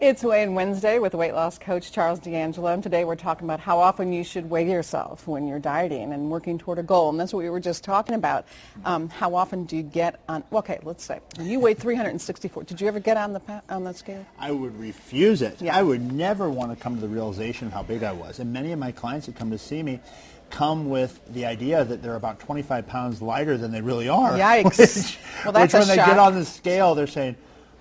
It's Weigh In Wednesday with weight loss coach Charles D'Angelo, and today we're talking about how often you should weigh yourself when you're dieting and working toward a goal, and that's what we were just talking about. How often do you get on, okay, let's say, you weighed 364. Did you ever get on the scale? I would refuse it. Yeah. I would never want to come to the realization of how big I was, and many of my clients that come to see me come with the idea that they're about 25 pounds lighter than they really are. Yikes. Well, that's which a when they shock. get on the scale, they're saying,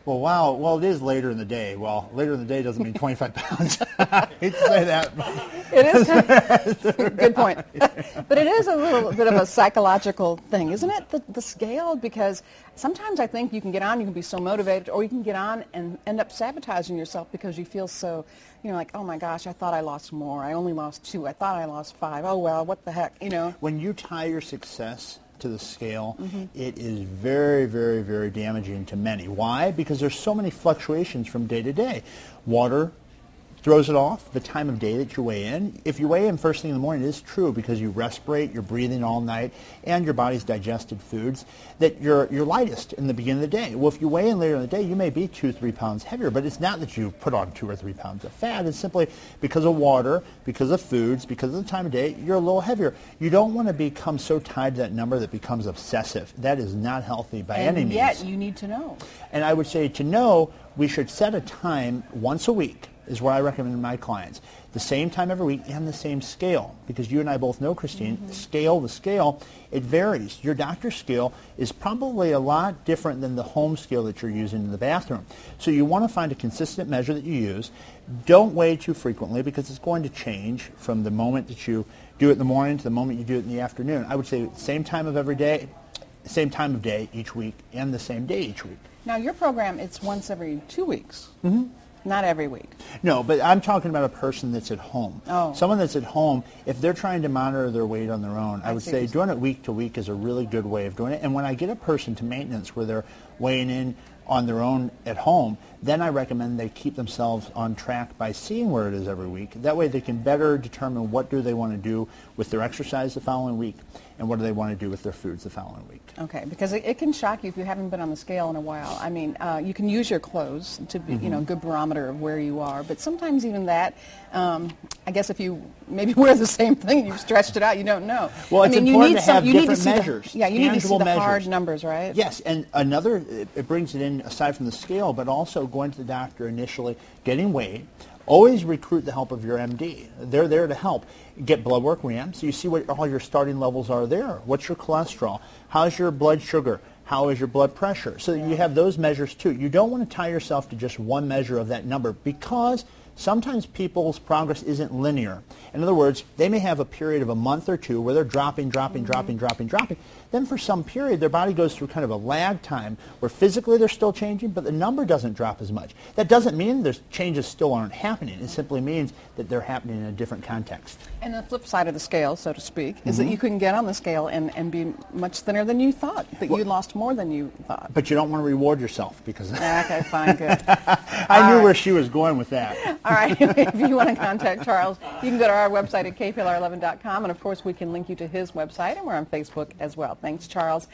well, wow, well, it is later in the day. Well, later in the day doesn't mean 25 pounds. I hate to say that. It is good point. But it is a little bit of a psychological thing, isn't it, the scale? Because sometimes I think you can get on, you can be so motivated, or you can get on and end up sabotaging yourself because you feel so, like, oh my gosh, I thought I lost more. I only lost 2. I thought I lost 5. Oh, well, what the heck, When you tie your success to the scale, it is very, very, very damaging to many. Why? Because there's so many fluctuations from day to day. Water throws it off, the time of day that you weigh in. If you weigh in first thing in the morning, it is true because you respirate, you're breathing all night, and your body's digested foods, that you're lightest in the beginning of the day. Well, if you weigh in later in the day, you may be 2-3 pounds heavier, but it's not that you put on 2 or 3 pounds of fat. It's simply because of water, because of foods, because of the time of day, you're a little heavier. You don't want to become so tied to that number that becomes obsessive. That is not healthy by any means. And yet you need to know. And I would say to know, we should set a time once a week is what I recommend to my clients. The same time every week and the same scale. Because you and I both know, Christine, the scale, it varies. Your doctor's scale is probably a lot different than the home scale that you're using in the bathroom. So you want to find a consistent measure that you use. Don't weigh too frequently because it's going to change from the moment that you do it in the morning to the moment you do it in the afternoon. I would say same time of every day, same time of day each week, and the same day each week. Now, your program, it's once every 2 weeks. Not every week. No, but I'm talking about a person that's at home. Oh. Someone that's at home, if they're trying to monitor their weight on their own, I would say doing it week to week is a really good way of doing it. And when I get a person to maintenance where they're weighing in on their own at home, then I recommend they keep themselves on track by seeing where it is every week. That way they can better determine what do they want to do with their exercise the following week and what do they want to do with their foods the following week. Okay, because it can shock you if you haven't been on the scale in a while. I mean, you can use your clothes to be, a good barometer of where you are, but sometimes even that, I guess if you maybe wear the same thing and you've stretched it out, you don't know. Well, it's important to have different measures. You need to see the measures. hard numbers, right? Yes, and another, it brings it in aside from the scale, but also going to the doctor initially, getting weighed. Always recruit the help of your MD. They're there to help. Get blood work ran, so you see what all your starting levels are there. What's your cholesterol? How's your blood sugar? How is your blood pressure? So you have those measures too. You don't want to tie yourself to just one measure of that number because sometimes people's progress isn't linear. In other words, they may have a period of a month or two where they're dropping. Then for some period, their body goes through kind of a lag time where physically they're still changing, but the number doesn't drop as much. That doesn't mean there's changes still aren't happening. It simply means that they're happening in a different context. And the flip side of the scale, so to speak, is that you can get on the scale and be much thinner than you thought, that you lost more than you thought. But you don't want to reward yourself because Okay, fine, good. I knew where she was going with that. All right, if you want to contact Charles, you can go to our website at kplr11.com, and of course we can link you to his website, and we're on Facebook as well. Thanks, Charles.